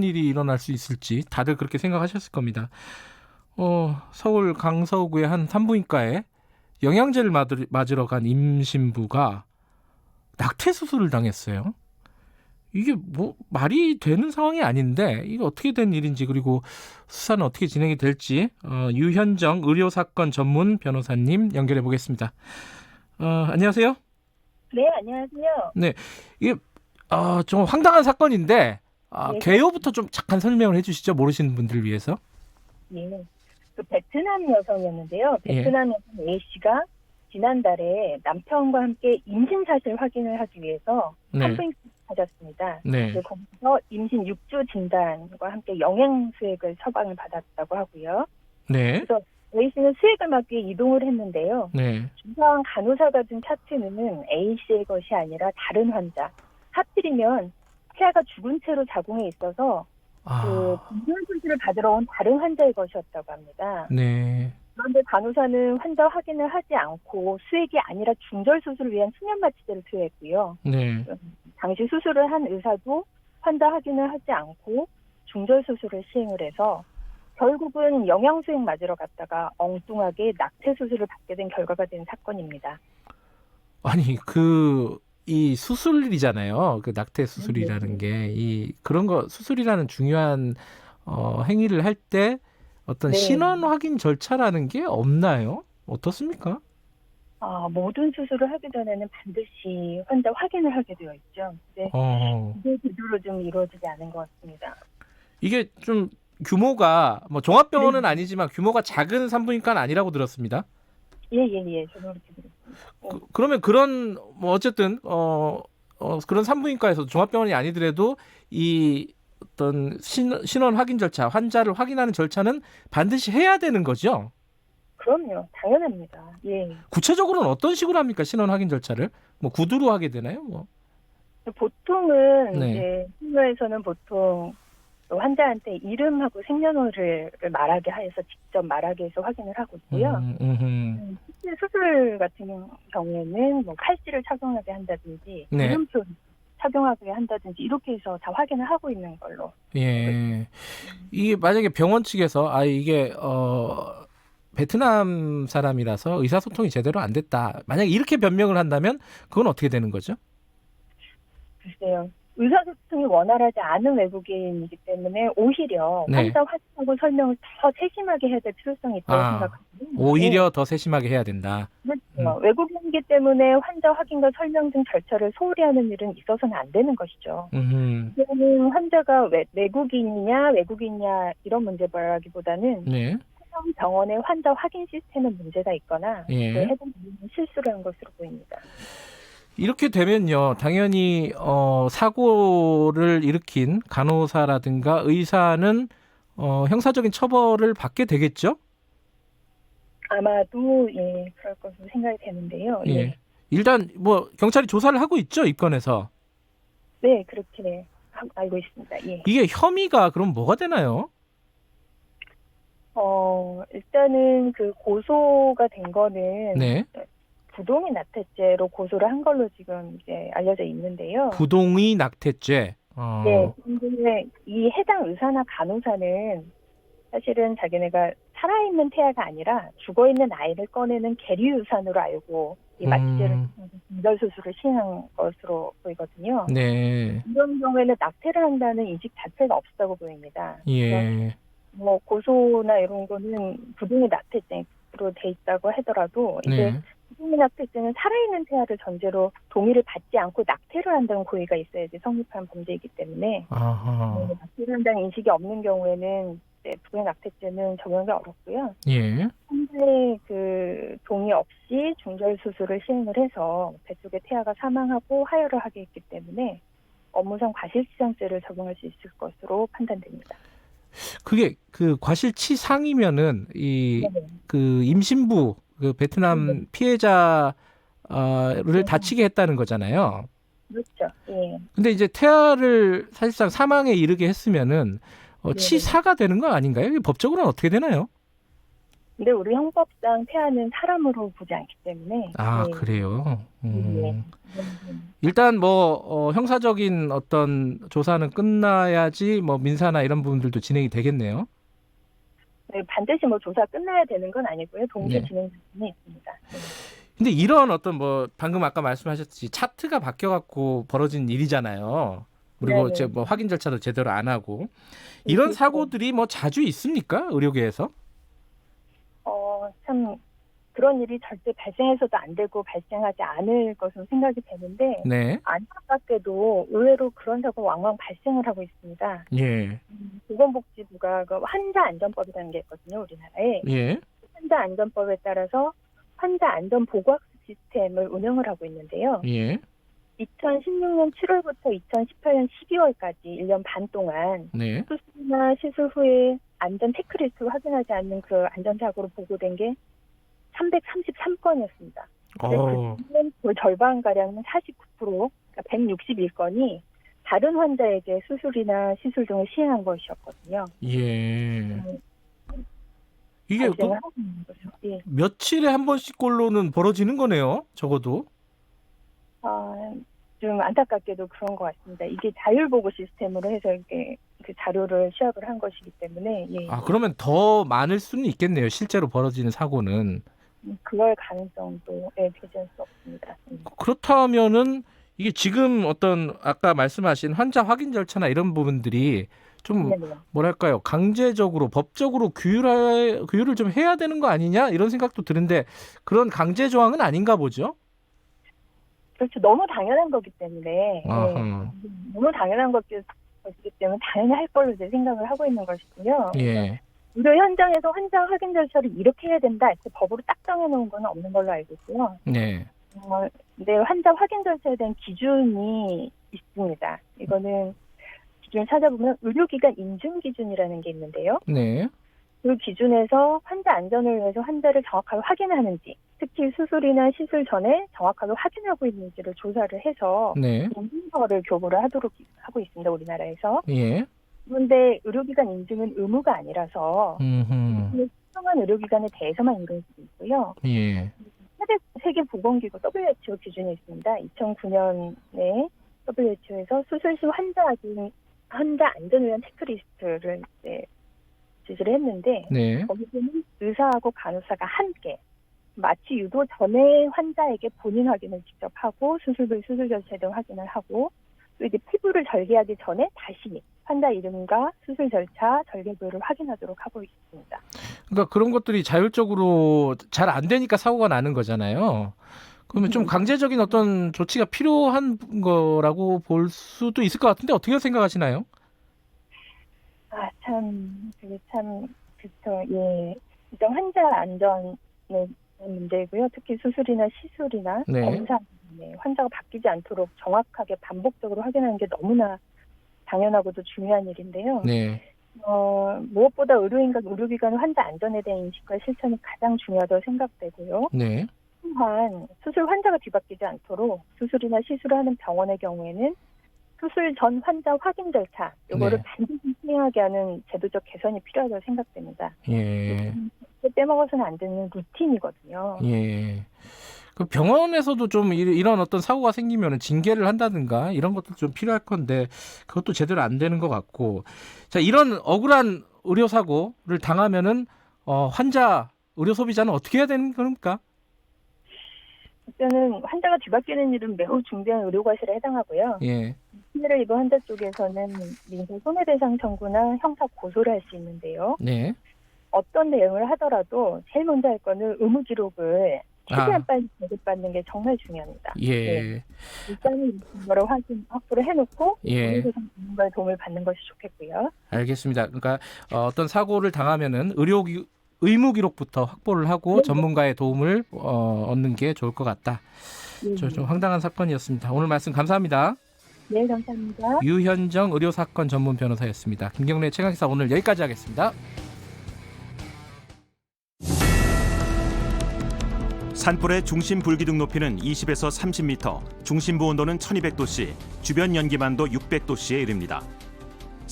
일이 일어날 수 있을지 다들 그렇게 생각하셨을 겁니다. 서울 강서구의 한 산부인과에 영양제를 맞으러 간 임신부가 낙태 수술을 당했어요. 이게 뭐 말이 되는 상황이 아닌데 이게 어떻게 된 일인지, 그리고 수사는 어떻게 진행이 될지 유현정 의료사건 전문 변호사님 연결해 보겠습니다. 안녕하세요. 네, 안녕하세요. 네, 이게 좀 황당한 사건인데 네, 개요부터 좀 잠깐 설명을 해주시죠, 모르시는 분들을 위해서. 예. 그 베트남 여성이었는데요. 예. 베트남 여성 A 씨가 지난달에 남편과 함께 임신 사실 확인을 하기 위해서 네. 산부인과를 찾았습니다. 네. 거기서 임신 6주 진단과 함께 영양 수액을 처방을 받았다고 하고요. 네. 그래서 A 씨는 수액을 맞기 위해 이동을 했는데요. 네. 주상 간호사가 준 차트는 A 씨의 것이 아니라 다른 환자. 하필이면 태아가 죽은 채로 자궁에 있어서 분별 수술을 받으러 온 다른 환자의 것이었다고 합니다. 네. 그런데 간호사는 환자 확인을 하지 않고 수액이 아니라 중절 수술을 위한 수면 마취제를 투여했고요. 네. 당시 수술을 한 의사도 환자 확인을 하지 않고 중절 수술을 시행을 해서 결국은 영양수액 맞으러 갔다가 엉뚱하게 낙태 수술을 받게 된 결과가 된 사건입니다. 아니 이 수술이잖아요. 그 낙태 수술이라는 게 그런 거 수술이라는 중요한 행위를 할 때 어떤 네. 신원 확인 절차라는 게 없나요? 어떻습니까? 모든 수술을 하기 전에는 반드시 환자 확인을 하게 되어 있죠. 근데 이게 제대로 좀 이루어지지 않은 것 같습니다. 이게 좀 규모가 뭐 종합병원은 아니지만 규모가 작은 산부인과는 아니라고 들었습니다. 예. 저도 그렇게 들었습니다. 그러면 그런 뭐 어쨌든 그런 산부인과에서 종합병원이 아니더라도 이 어떤 신원 확인 절차, 환자를 확인하는 절차는 반드시 해야 되는 거죠? 그럼요. 당연합니다. 예. 구체적으로는 어떤 식으로 합니까? 신원 확인 절차를? 뭐 구두로 하게 되나요? 뭐. 보통은 네. 이제 신고에서는 보통 환자한테 이름하고 생년월일을 말하게 해서 직접 말하게 해서 확인을 하고 있고요. 실제 수술 같은 경우에는 뭐 칼질을 착용하게 한다든지 네. 이름표 착용하게 한다든지 이렇게 해서 다 확인을 하고 있는 걸로. 예. 이게 만약에 병원 측에서 이게 베트남 사람이라서 의사소통이 제대로 안 됐다, 만약에 이렇게 변명을 한다면 그건 어떻게 되는 거죠? 글쎄요. 의사소통이 원활하지 않은 외국인이기 때문에 오히려 네. 환자 확인하고 설명을 더 세심하게 해야 될 필요성이 있다고 생각합니다. 오히려 더 세심하게 해야 된다. 그렇죠. 외국인이기 때문에 환자 확인과 설명 등 절차를 소홀히 하는 일은 있어서는 안 되는 것이죠. 이거는 환자가 외국인이냐 이런 문제라기보다는 네. 병원의 환자 확인 시스템에 문제가 있거나 예. 해당 부분은 실수를 한 것으로 보입니다. 이렇게 되면요, 당연히 사고를 일으킨 간호사라든가 의사는 형사적인 처벌을 받게 되겠죠? 아마도 그럴 것으로 생각이 되는데요. 예. 일단 뭐 경찰이 조사를 하고 있죠, 입건해서. 네, 그렇게 알고 있습니다. 예. 이게 혐의가 그럼 뭐가 되나요? 일단은 그 고소가 된 거는 네. 부동의 낙태죄로 고소를 한 걸로 지금 이제 알려져 있는데요. 부동의 낙태죄. 네, 근데 이 해당 의사나 간호사는 사실은 자기네가 살아있는 태아가 아니라 죽어있는 아이를 꺼내는 계류유산으로 알고 이 마취제를 중절 수술을 시행한 것으로 보이거든요. 네. 이런 경우에는 낙태를 한다는 인식 자체가 없다고 보입니다. 예. 뭐 고소나 이런 거는 부동의 낙태죄로 돼 있다고 하더라도 이제 네. 부동의 낙태죄는 살아있는 태아를 전제로 동의를 받지 않고 낙태를 한다는 고의가 있어야지 성립한 범죄이기 때문에 낙태를 한다는 인식이 없는 경우에는 부동의 낙태죄는 적용하기 어렵고요. 예. 현재 그 동의 없이 중절 수술을 시행을 해서 뱃속의 태아가 사망하고 하혈을 하게 했기 때문에 업무상 과실치상죄를 적용할 수 있을 것으로 판단됩니다. 그게 그 과실치상이면은 그 임신부 그 베트남 피해자를 다치게 했다는 거잖아요. 그렇죠. 예. 근데 이제 태아를 사실상 사망에 이르게 했으면은 치사가 되는 거 아닌가요? 이게 법적으로는 어떻게 되나요? 근데 우리 형법상 폐하는 사람으로 보지 않기 때문에. 아, 네. 그래요. 네. 일단 뭐 형사적인 어떤 조사는 끝나야지 뭐 민사나 이런 부분들도 진행이 되겠네요. 네, 반드시 뭐 조사 끝나야 되는 건 아니고요. 동시에 네. 진행 중에 있습니다. 네. 근데 이런 어떤 뭐 방금 아까 말씀하셨듯이 차트가 바뀌어갖고 벌어진 일이잖아요. 그리고 네네. 이제 뭐 확인 절차도 제대로 안 하고 이런 사고들이 뭐 자주 있습니까? 의료계에서? 참 그런 일이 절대 발생해서도 안 되고 발생하지 않을 것으로 생각이 되는데 네. 안타깝게도 의외로 그런 사고가 왕왕 발생을 하고 있습니다. 예. 보건복지부가 그 환자 안전법이라는 게 있거든요, 우리나라에. 예. 환자 안전법에 따라서 환자 안전 보고학습 시스템을 운영을 하고 있는데요. 예. 2016년 7월부터 2018년 12월까지 1년 반 동안 네. 수술이나 시술 후에 안전 체크리스트를 확인하지 않는 그 안전사고로 보고된 게 333건이었습니다. 그 절반가량은 49%, 그러니까 161건이 다른 환자에게 수술이나 시술 등을 시행한 것이었거든요. 예. 이게 또 발생을 하고 있는 거죠. 예. 며칠에 한 번씩꼴로는 벌어지는 거네요. 적어도. 좀 안타깝게도 그런 것 같습니다. 이게 자율보고 시스템으로 해서 이렇게 그 자료를 시합을 한 것이기 때문에. 예. 아, 그러면 더 많을 수는 있겠네요. 실제로 벌어지는 사고는. 그럴 가능성도 배제할 수 없습니다. 그렇다면은 이게 지금 어떤 아까 말씀하신 환자 확인 절차나 이런 부분들이 좀 네네. 뭐랄까요, 강제적으로 법적으로 규율을 좀 해야 되는 거 아니냐 이런 생각도 드는데 그런 강제 조항은 아닌가 보죠. 그렇죠. 너무 당연한 거기 때문에. 아하. 너무 당연한 것이기 때문에 당연히 할 걸로 이제 생각을 하고 있는 것이고요. 예. 의료 현장에서 환자 확인 절차를 이렇게 해야 된다, 이렇게 법으로 딱 정해놓은 건 없는 걸로 알고 있고요. 네. 근데 환자 확인 절차에 대한 기준이 있습니다. 이거는 기준을 찾아보면 의료기관 인증 기준이라는 게 있는데요. 네. 그 기준에서 환자 안전을 위해서 환자를 정확하게 확인하는지, 특히 수술이나 시술 전에 정확하게 확인하고 있는지를 조사를 해서 네. 인증서를 교부를 하도록 하고 있습니다. 우리나라에서. 예. 그런데 의료기관 인증은 의무가 아니라서 특정한 의료기관에 대해서만 이루어질 수 있고요. 예. 세계보건기구 WHO 기준이 있습니다. 2009년에 WHO에서 수술 시 환자 안전을 위한 체크리스트를 지시를 했는데 네. 거기서는 의사하고 간호사가 함께 마취 유도 전에 환자에게 본인 확인을 직접 하고 수술 후 수술 절차 등 확인을 하고 또 이제 피부를 절개하기 전에 다시 환자 이름과 수술 절차, 절개 부위를 확인하도록 하고 있습니다. 그러니까 그런 것들이 자율적으로 잘 안 되니까 사고가 나는 거잖아요. 그러면 좀 강제적인 어떤 조치가 필요한 거라고 볼 수도 있을 것 같은데 어떻게 생각하시나요? 그렇죠. 예. 일단 환자 안전의 문제고요. 특히 수술이나 시술이나 네. 검사, 환자가 바뀌지 않도록 정확하게 반복적으로 확인하는 게 너무나 당연하고도 중요한 일인데요. 네. 무엇보다 의료인과 의료기관 환자 안전에 대한 인식과 실천이 가장 중요하다고 생각되고요. 네. 또한 수술 환자가 뒤바뀌지 않도록 수술이나 시술을 하는 병원의 경우에는 수술 전 환자 확인 절차 이거를 네. 반드시 시행하게 하는 제도적 개선이 필요하다고 생각됩니다. 예. 빼먹어서는 안 되는 루틴이거든요. 예. 그 병원에서도 좀 이런 어떤 사고가 생기면 징계를 한다든가 이런 것도 좀 필요할 건데 그것도 제대로 안 되는 것 같고. 자, 이런 억울한 의료 사고를 당하면은 환자 의료 소비자는 어떻게 해야 되는 겁니까? 일단은 환자가 뒤바뀌는 일은 매우 중대한 의료 과실에 해당하고요. 예. 피해를 입은 환자 쪽에서는 민사 손해배상 청구나 형사 고소를 할 수 있는데요. 네. 어떤 내용을 하더라도 제일 먼저 할 거는 의무 기록을 최대한 빨리 제출받는 게 정말 중요합니다. 예. 네. 일단은 이거를 확보를 해놓고 예. 전문가의 도움을 받는 것이 좋겠고요. 알겠습니다. 그러니까 어떤 사고를 당하면은 의무 기록부터 확보를 하고 네. 전문가의 도움을 얻는 게 좋을 것 같다. 네. 좀 황당한 사건이었습니다. 오늘 말씀 감사합니다. 네, 감사합니다. 유현정 의료사건 전문 변호사였습니다. 김경래 최강시사 오늘 여기까지 하겠습니다. 산불의 중심 불기둥 높이는 20에서 30m, 중심부 온도는 1200도씨, 주변 연기만도 600도씨에 이릅니다.